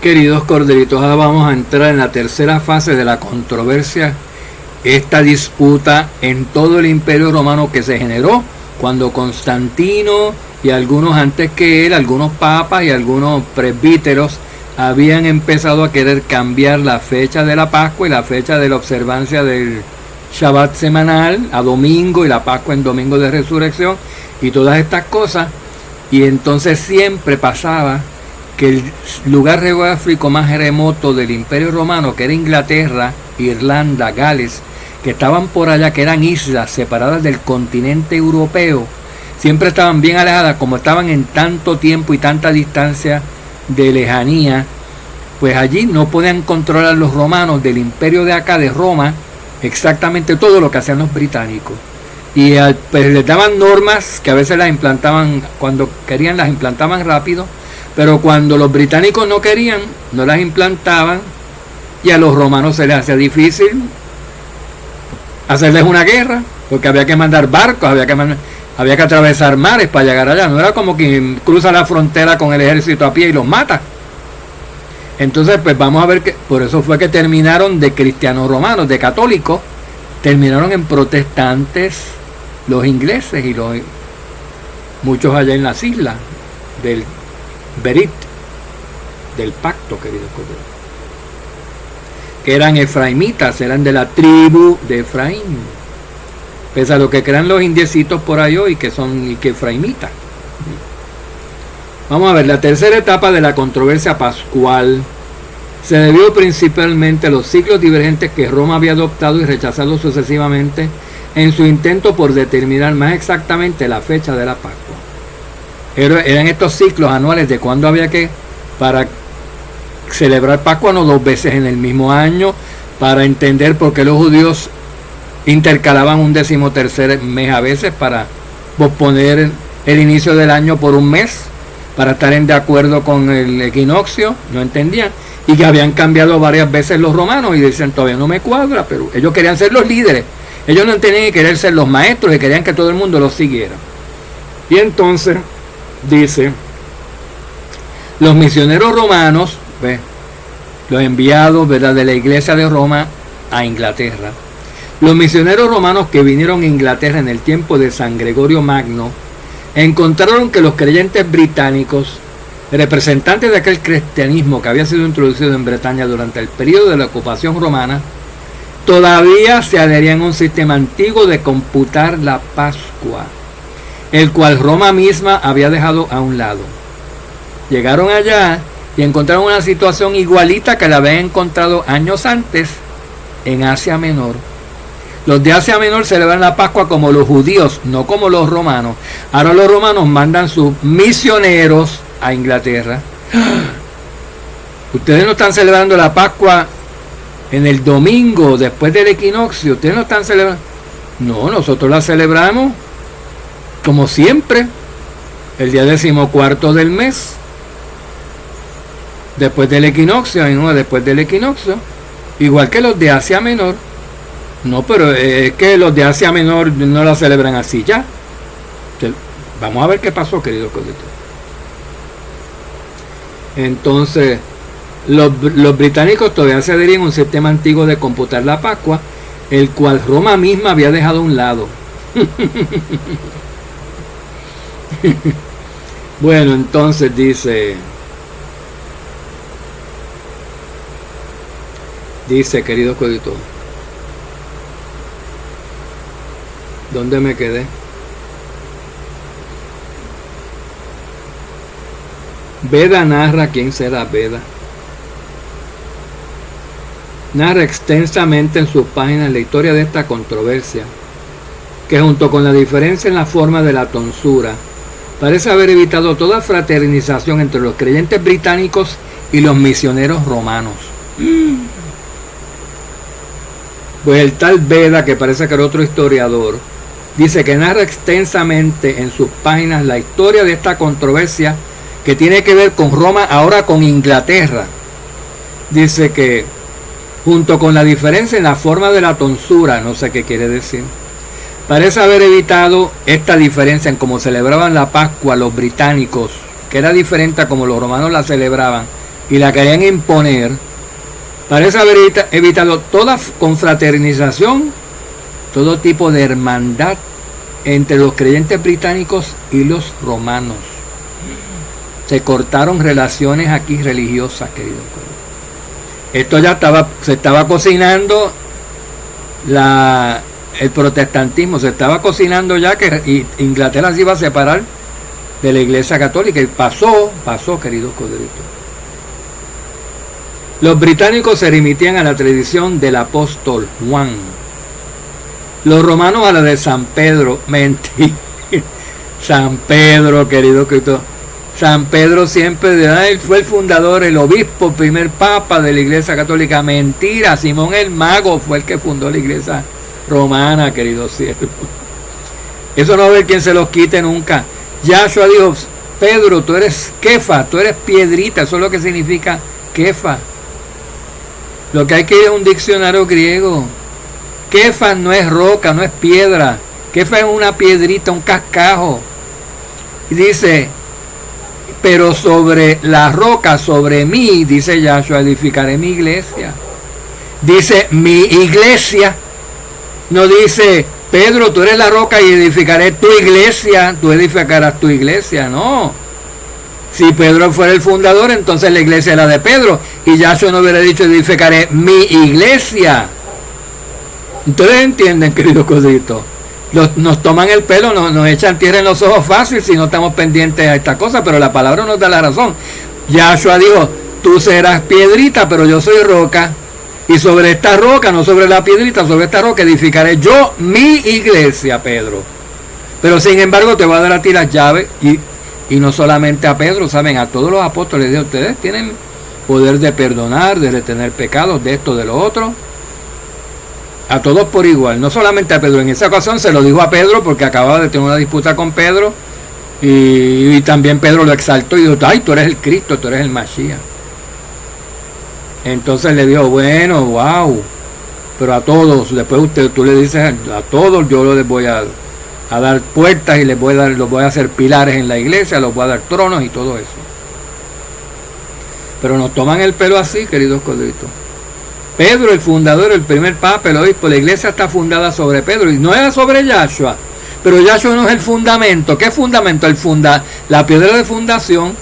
Queridos corderitos, ahora vamos a entrar en la tercera fase de la controversia, esta disputa en todo el Imperio Romano que se generó cuando Constantino y algunos antes que él, algunos papas y algunos presbíteros habían empezado a querer cambiar la fecha de la Pascua y la fecha de la observancia del Shabbat semanal a domingo y la Pascua en domingo de resurrección y todas estas cosas. Y entonces siempre pasaba que el lugar geográfico más remoto del Imperio Romano, que era Inglaterra, Irlanda, Gales, que estaban por allá, que eran islas separadas del continente europeo, siempre estaban bien alejadas, como estaban en tanto tiempo y tanta distancia de lejanía, pues allí no podían controlar los romanos del imperio de acá, de Roma, exactamente todo lo que hacían los británicos. Y pues les daban normas que a veces las implantaban, cuando querían las implantaban rápido, pero cuando los británicos no querían, no las implantaban, y a los romanos se les hacía difícil hacerles una guerra, porque había que mandar barcos, había que atravesar mares para llegar allá. No era como quien cruza la frontera con el ejército a pie y los mata. Entonces, pues vamos a ver que por eso fue que terminaron de cristianos romanos, de católicos, terminaron en protestantes los ingleses y muchos allá en las islas del Berit, del pacto, queridos colegas, que eran efraimitas, eran de la tribu de Efraín, pese a lo que crean los indiecitos por ahí hoy, que son efraimitas. Vamos a ver, la tercera etapa de la controversia pascual se debió principalmente a los ciclos divergentes que Roma había adoptado y rechazado sucesivamente en su intento por determinar más exactamente la fecha de la Pascua. Eran estos ciclos anuales de cuándo había que, para celebrar Pascua no dos veces en el mismo año, para entender por qué los judíos intercalaban un 13º mes a veces para posponer el inicio del año por un mes, para estar de acuerdo con el equinoccio, no entendían, y que habían cambiado varias veces los romanos y decían todavía no me cuadra, pero ellos querían ser los líderes, ellos no tenían que querer ser los maestros y querían que todo el mundo los siguiera. Y entonces dice, los misioneros romanos, los enviados, ¿verdad?, de la iglesia de Roma a Inglaterra, los misioneros romanos que vinieron a Inglaterra en el tiempo de San Gregorio Magno, encontraron que los creyentes británicos, representantes de aquel cristianismo que había sido introducido en Bretaña durante el periodo de la ocupación romana, todavía se adherían a un sistema antiguo de computar la Pascua, el cual Roma misma había dejado a un lado. Llegaron allá y encontraron una situación igualita que la habían encontrado años antes en Asia Menor. Los de Asia Menor celebran la Pascua como los judíos, no como los romanos. Ahora los romanos mandan sus misioneros a Inglaterra. Ustedes no están celebrando la Pascua en el domingo después del equinoccio. Ustedes no están celebrando. No, nosotros la celebramos como siempre, el día 14 del mes, después del equinoccio, después del equinoccio, igual que los de Asia Menor. No, pero es que los de Asia Menor no la celebran así ya. Vamos a ver qué pasó, queridos colegas. Entonces, los británicos todavía se adherían a un sistema antiguo de computar la Pascua, el cual Roma misma había dejado a un lado. Bueno, entonces dice, queridos colegas, ¿dónde me quedé? Beda narra, ¿quién será Beda? Narra extensamente en sus páginas la historia de esta controversia, que junto con la diferencia en la forma de la tonsura, parece haber evitado toda fraternización entre los creyentes británicos y los misioneros romanos. Pues el tal Beda, que parece que era otro historiador, dice que narra extensamente en sus páginas la historia de esta controversia que tiene que ver con Roma, ahora con Inglaterra. Dice que junto con la diferencia en la forma de la tonsura, no sé qué quiere decir, parece haber evitado esta diferencia en cómo celebraban la Pascua los británicos, que era diferente a como los romanos la celebraban, y la querían imponer, parece haber evitado toda confraternización, todo tipo de hermandad entre los creyentes británicos y los romanos. Se cortaron relaciones aquí religiosas, queridos. Esto ya se estaba cocinando, el protestantismo se estaba cocinando ya, que Inglaterra se iba a separar de la Iglesia Católica, y pasó, queridos codritos. Los británicos se remitían a la tradición del apóstol Juan, los romanos a la de San Pedro. Mentira. San Pedro, querido Cristo. San Pedro siempre, él fue el fundador, el obispo, primer papa de la Iglesia Católica. Mentira, Simón el Mago fue el que fundó la Iglesia Romana, querido siervo. Eso no va a haber quien se los quite nunca. Yahshua dijo: Pedro, tú eres Kefa, tú eres piedrita. Eso es lo que significa Kefa. Lo que hay que ir es un diccionario griego. Kefa no es roca, no es piedra. Kefa es una piedrita, un cascajo. Y dice: pero sobre la roca, sobre mí, dice Yahshua, edificaré mi iglesia. Dice mi iglesia. No dice: Pedro, tú eres la roca y edificaré tu iglesia. Tú edificarás tu iglesia. No. Si Pedro fuera el fundador, entonces la iglesia era de Pedro. Y Yahshua no hubiera dicho: edificaré mi iglesia. Ustedes entienden, queridos coditos. Nos toman el pelo, nos echan tierra en los ojos fácil si no estamos pendientes a esta cosa, pero la palabra nos da la razón. Yahshua dijo: tú serás piedrita, pero yo soy roca, y sobre esta roca, no sobre la piedrita, sobre esta roca edificaré yo mi iglesia, Pedro. Pero sin embargo te voy a dar a ti las llaves, y no solamente a Pedro, saben, a todos los apóstoles. De ustedes tienen poder de perdonar, de retener pecados, de esto, de lo otro. A todos por igual, no solamente a Pedro. En esa ocasión se lo dijo a Pedro porque acababa de tener una disputa con Pedro, y también Pedro lo exaltó y dijo: ay, tú eres el Cristo, tú eres el Mashiach. Entonces le dijo: bueno, wow, pero a todos, después tú le dices a todos, yo les voy a dar puertas y los voy a hacer pilares en la iglesia, los voy a dar tronos y todo eso. Pero nos toman el pelo así, queridos coditos. Pedro, el fundador, el primer papa, el obispo, la iglesia está fundada sobre Pedro, y no era sobre Yahshua. Pero Yahshua no es el fundamento. ¿Qué fundamento? La piedra de fundación,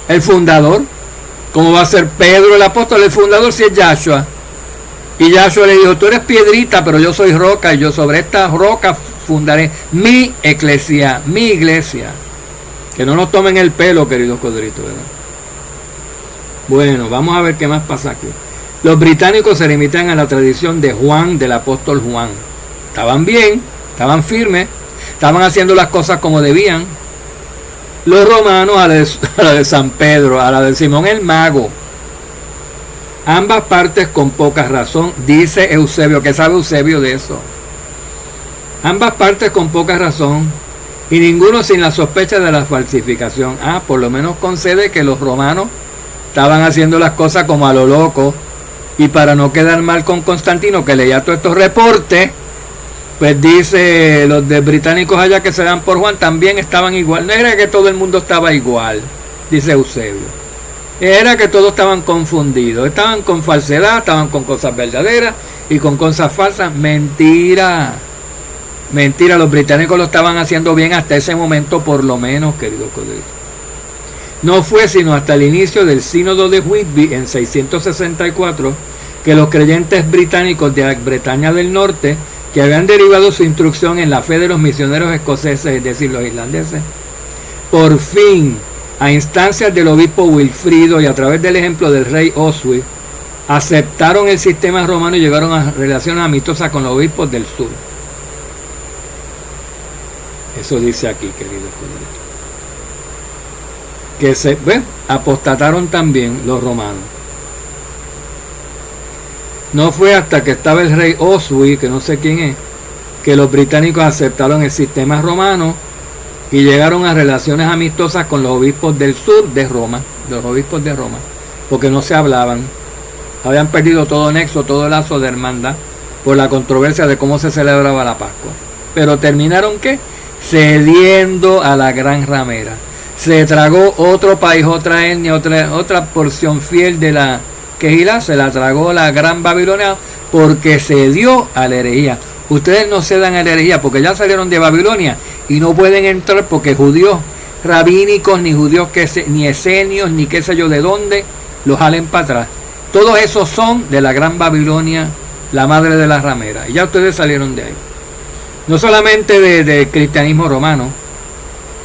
el fundador. ¿Cómo va a ser Pedro el apóstol el fundador si es Yahshua? Y Yahshua le dijo: tú eres piedrita, pero yo soy roca, y yo sobre esta roca fundaré mi iglesia, mi iglesia. Que no nos tomen el pelo, queridos codritos, ¿verdad? Bueno, vamos a ver qué más pasa aquí. Los británicos se limitan a la tradición de Juan, del apóstol Juan. Estaban bien, estaban firmes, estaban haciendo las cosas como debían. Los romanos a la de San Pedro, a la de Simón el Mago. Ambas partes con poca razón, dice Eusebio. ¿Qué sabe Eusebio de eso? Ambas partes con poca razón, y ninguno sin la sospecha de la falsificación. Por lo menos concede que los romanos estaban haciendo las cosas como a lo loco. Y para no quedar mal con Constantino, que leía todos estos reportes, pues dice: los de británicos allá que se dan por Juan también estaban igual. No era que todo el mundo estaba igual, dice Eusebio. Era que todos estaban confundidos. Estaban con falsedad, estaban con cosas verdaderas y con cosas falsas. Mentira. Mentira, los británicos lo estaban haciendo bien hasta ese momento, por lo menos, queridos colegas. No fue sino hasta el inicio del sínodo de Whitby en 664 que los creyentes británicos de Bretaña del Norte, que habían derivado su instrucción en la fe de los misioneros escoceses, es decir, los irlandeses, por fin, a instancias del obispo Wilfrido y a través del ejemplo del rey Oswy, aceptaron el sistema romano y llegaron a relaciones amistosas con los obispos del sur. Eso dice aquí, queridos colegas. Que apostataron también los romanos. No fue hasta que estaba el rey Oswy, que no sé quién es, que los británicos aceptaron el sistema romano y llegaron a relaciones amistosas con los obispos del sur de Roma, los obispos de Roma, porque no se hablaban. Habían perdido todo nexo, todo lazo de hermandad por la controversia de cómo se celebraba la Pascua. Pero terminaron, ¿qué? Cediendo a la gran ramera. se tragó otro país, otra etnia, otra porción fiel de la Kehilá, se la tragó la gran Babilonia porque se dio a la herejía. Ustedes no se dan a la herejía porque ya salieron de Babilonia y no pueden entrar porque judíos rabínicos, ni judíos ni esenios, ni qué sé yo de dónde, los jalen para atrás. Todos esos son de la gran Babilonia, la madre de las rameras. Y ya ustedes salieron de ahí. No solamente de cristianismo romano.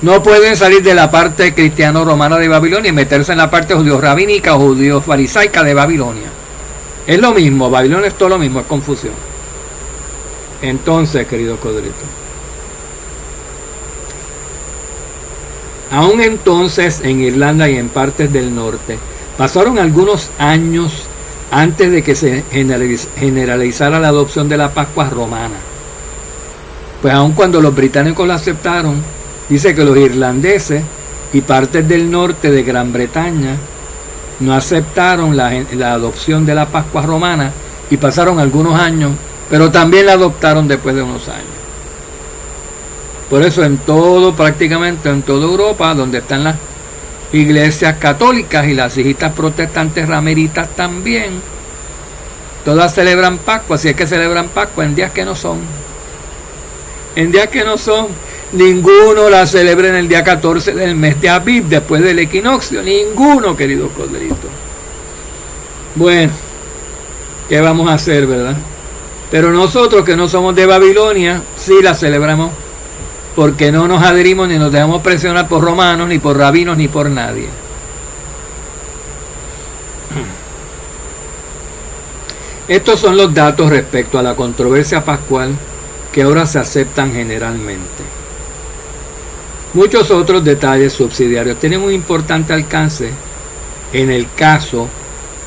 No pueden salir de la parte cristiano-romana de Babilonia y meterse en la parte judío-rabínica o judío-farisaica de Babilonia. Es lo mismo, Babilonia es todo lo mismo, es confusión. Entonces, queridos codritos, aún entonces en Irlanda y en partes del norte, pasaron algunos años antes de que se generalizara la adopción de la Pascua romana. Pues aun cuando los británicos la aceptaron, dice que los irlandeses y partes del norte de Gran Bretaña no aceptaron la adopción de la Pascua romana y pasaron algunos años, pero también la adoptaron después de unos años. Por eso prácticamente en toda Europa, donde están las iglesias católicas y las hijitas protestantes rameritas también, todas celebran Pascua, si es que celebran Pascua en días que no son. En días que no son. Ninguno la celebra en el día 14 del mes de Abib, después del equinoccio. Ninguno, querido corderitos. Bueno, ¿qué vamos a hacer, verdad? Pero nosotros que no somos de Babilonia, sí la celebramos, porque no nos adherimos ni nos dejamos presionar por romanos, ni por rabinos, ni por nadie. Estos son los datos respecto a la controversia pascual que ahora se aceptan generalmente. Muchos otros detalles subsidiarios tienen un importante alcance en el caso,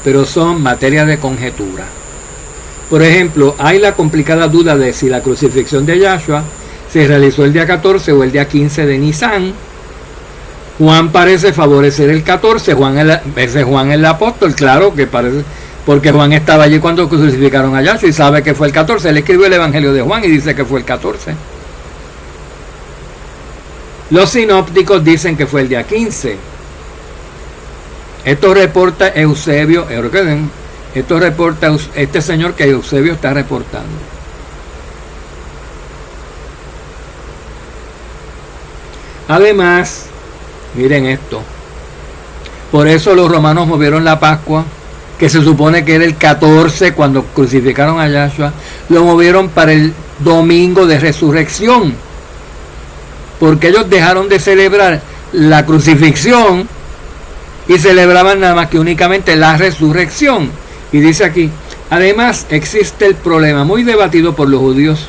pero son materia de conjetura. Por ejemplo, hay la complicada duda de si la crucifixión de Yahshua se realizó el día 14 o el día 15 de Nisan. Juan parece favorecer el 14, Juan el apóstol, claro que parece, porque Juan estaba allí cuando crucificaron a Yahshua y sabe que fue el 14, él escribió el Evangelio de Juan y dice que fue el 14. Los sinópticos dicen que fue el día 15. Esto reporta Eusebio, esto reporta este señor que Eusebio está reportando. Además, miren esto. Por eso los romanos movieron la Pascua, que se supone que era el 14 cuando crucificaron a Yahshua, lo movieron para el domingo de resurrección. Porque ellos dejaron de celebrar la crucifixión y celebraban nada más que únicamente la resurrección. Y dice aquí, además existe el problema muy debatido por los judíos,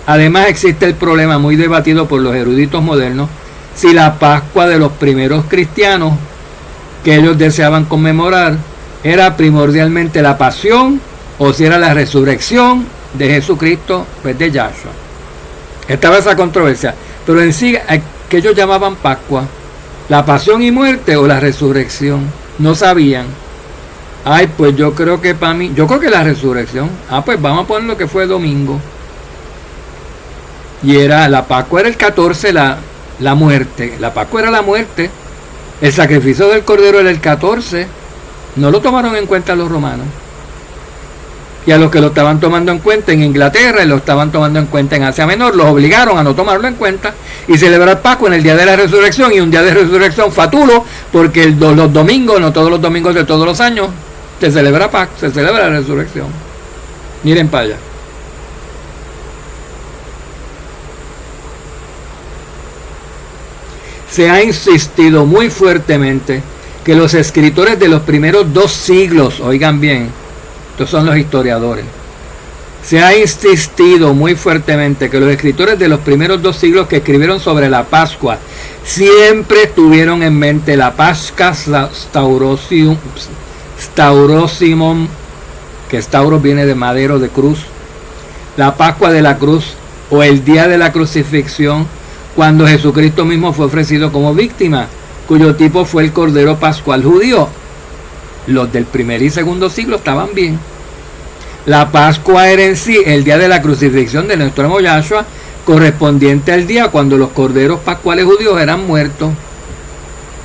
además existe el problema muy debatido por los eruditos modernos, si la Pascua de los primeros cristianos que ellos deseaban conmemorar era primordialmente la pasión o si era la resurrección de Jesucristo, pues de Yahshua. Estaba esa controversia, pero en sí, que ellos llamaban Pascua, la pasión y muerte o la resurrección, no sabían. Ay, pues yo creo que para mí, yo creo que la resurrección. Pues vamos a poner lo que fue domingo. Y era, la Pascua era el 14, la muerte. La Pascua era la muerte. El sacrificio del Cordero era el 14. No lo tomaron en cuenta los romanos. Y a los que lo estaban tomando en cuenta en Inglaterra y lo estaban tomando en cuenta en Asia Menor, los obligaron a no tomarlo en cuenta y celebrar Pascua en el día de la resurrección, y un día de resurrección fatulo, porque los domingos, no todos los domingos de todos los años, se celebra Pascua, se celebra la resurrección. Miren para allá. Se ha insistido muy fuertemente que los escritores de los primeros 2 siglos, oigan bien, estos son los historiadores, se ha insistido muy fuertemente que los escritores de los primeros 2 siglos que escribieron sobre la Pascua siempre tuvieron en mente la Pascha Staurosimum, que Stauros viene de madero de cruz, la Pascua de la cruz o el día de la crucifixión, cuando Jesucristo mismo fue ofrecido como víctima, cuyo tipo fue el Cordero Pascual judío. Los del primer y segundo siglo estaban bien. La Pascua era en sí el día de la crucifixión de nuestro amo Yahshua, correspondiente al día cuando los corderos pascuales judíos eran muertos.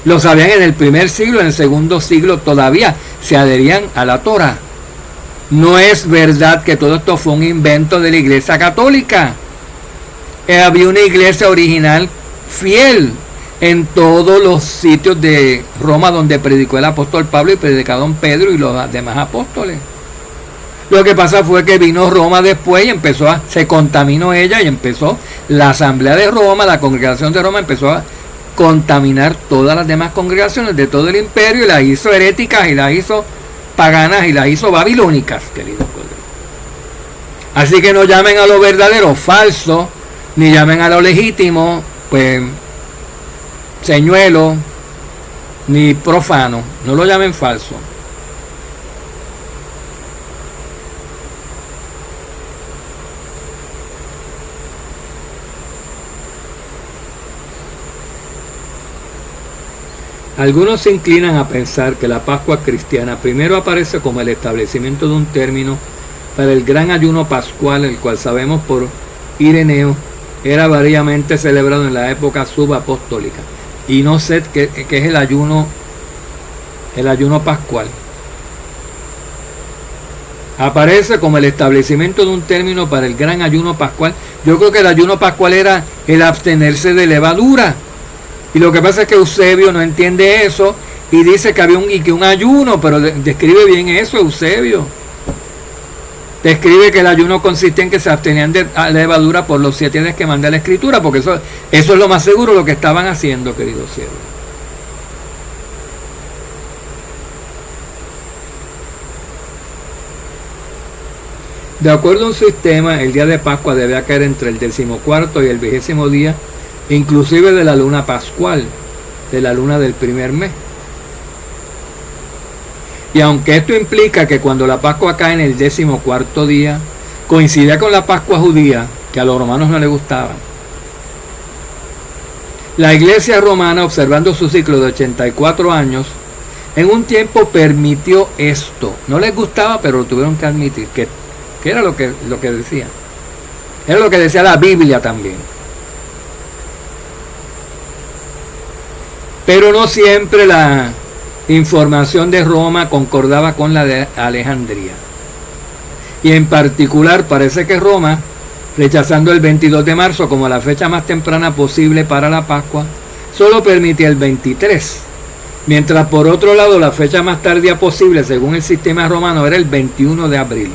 Lo sabían en el primer siglo, en el segundo siglo todavía se adherían a la Torá. No es verdad que todo esto fue un invento de la Iglesia Católica. Había una iglesia original fiel en todos los sitios de Roma donde predicó el apóstol Pablo y predicó don Pedro y los demás apóstoles. Lo que pasa fue que vino Roma después y se contaminó ella y empezó la asamblea de Roma, la congregación de Roma empezó a contaminar todas las demás congregaciones de todo el imperio y las hizo heréticas y las hizo paganas y las hizo babilónicas, queridos colegas. Así que no llamen a lo verdadero falso, ni llamen a lo legítimo, pues, señuelo, ni profano, no lo llamen falso. Algunos se inclinan a pensar que la Pascua cristiana primero aparece como el establecimiento de un término para el gran ayuno pascual, el cual sabemos por Ireneo era variamente celebrado en la época subapostólica. Y no sé qué es el ayuno pascual. Aparece como el establecimiento de un término para el gran ayuno pascual. Yo creo que el ayuno pascual era el abstenerse de levadura. Y lo que pasa es que Eusebio no entiende eso y dice que había un ayuno, pero describe bien eso Eusebio. Describe que el ayuno consiste en que se abstenían de levadura por los 7 días que manda la Escritura, porque eso es lo más seguro lo que estaban haciendo, queridos siervos. De acuerdo a un sistema, el día de Pascua debe caer entre el 14º y el 20º día, inclusive de la luna pascual, de la luna del primer mes. Y aunque esto implica que cuando la Pascua cae en el 14º día, coincide con la Pascua judía, que a los romanos no les gustaba. La iglesia romana, observando su ciclo de 84 años, en un tiempo permitió esto. No les gustaba, pero lo tuvieron que admitir, que era lo que decía. Era lo que decía la Biblia también. Pero no siempre la información de Roma concordaba con la de Alejandría. Y en particular parece que Roma, rechazando el 22 de marzo como la fecha más temprana posible para la Pascua, solo permitía el 23. Mientras por otro lado la fecha más tardía posible según el sistema romano era el 21 de abril.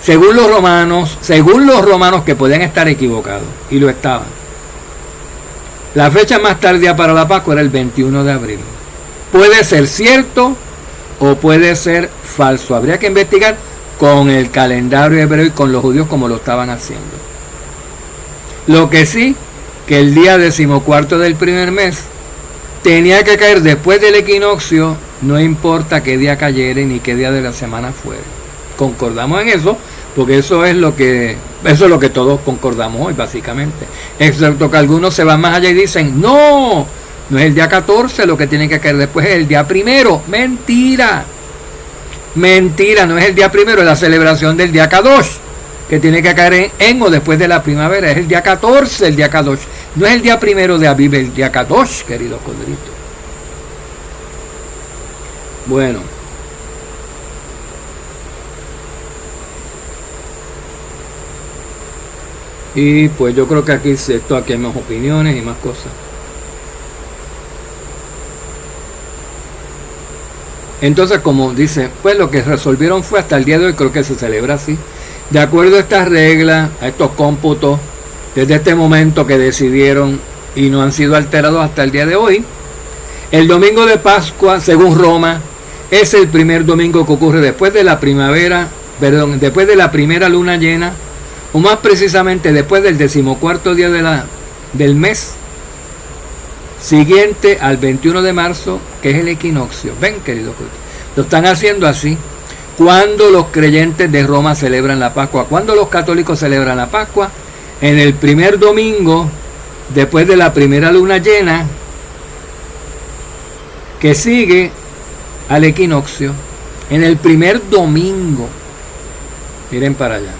Según los romanos que podían estar equivocados, y lo estaban. La fecha más tardía para la Pascua era el 21 de abril. Puede ser cierto o puede ser falso. Habría que investigar con el calendario hebreo y con los judíos como lo estaban haciendo. Lo que sí, que el día 14º del primer mes tenía que caer después del equinoccio, no importa qué día cayera ni qué día de la semana fuera. Concordamos en eso, porque eso es lo que todos concordamos hoy, básicamente. Excepto que algunos se van más allá y dicen, no es el día 14 lo que tiene que caer después, es el día primero. Mentira, no es el día primero, es la celebración del día Kadosh, que tiene que caer en o después de la primavera, es el día 14, el día Kadosh. No es el día primero de Aviv, el día Kadosh, querido codrito. Bueno. Y pues yo creo que aquí hay más opiniones y más cosas. Entonces, como dice, pues lo que resolvieron fue hasta el día de hoy, creo que se celebra así. De acuerdo a estas reglas, a estos cómputos, desde este momento que decidieron y no han sido alterados hasta el día de hoy, el domingo de Pascua, según Roma, es el primer domingo que ocurre después de la después de la primera luna llena, o más precisamente después del 14º día del mes siguiente al 21 de marzo, que es el equinoccio. Ven, queridos, lo están haciendo así. Cuando los creyentes de Roma celebran la Pascua, cuando los católicos celebran la Pascua, en el primer domingo después de la primera luna llena que sigue al equinoccio, en el primer domingo. Miren para allá.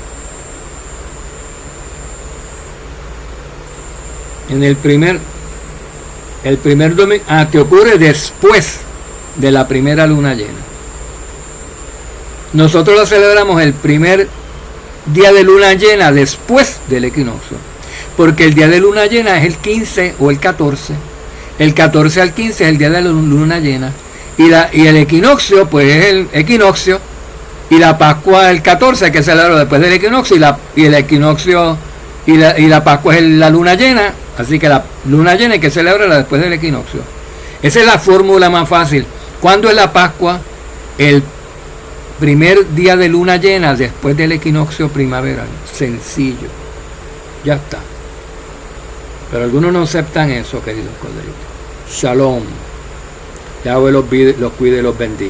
En el primer domingo, que ocurre después de la primera luna llena. Nosotros lo celebramos el primer día de luna llena después del equinoccio, porque el día de luna llena es el 15 o el 14. El 14 al 15 es el día de la luna llena, y el equinoccio pues es el equinoccio, y la Pascua el 14, que se celebra después del equinoccio, y el equinoccio y la Pascua es la luna llena. Así que la luna llena hay que celebrarla después del equinoccio. Esa es la fórmula más fácil. ¿Cuándo es la Pascua? El primer día de luna llena después del equinoccio primaveral. Sencillo. Ya está. Pero algunos no aceptan eso, queridos corderitos. Shalom. Yahweh los cuide y los bendiga.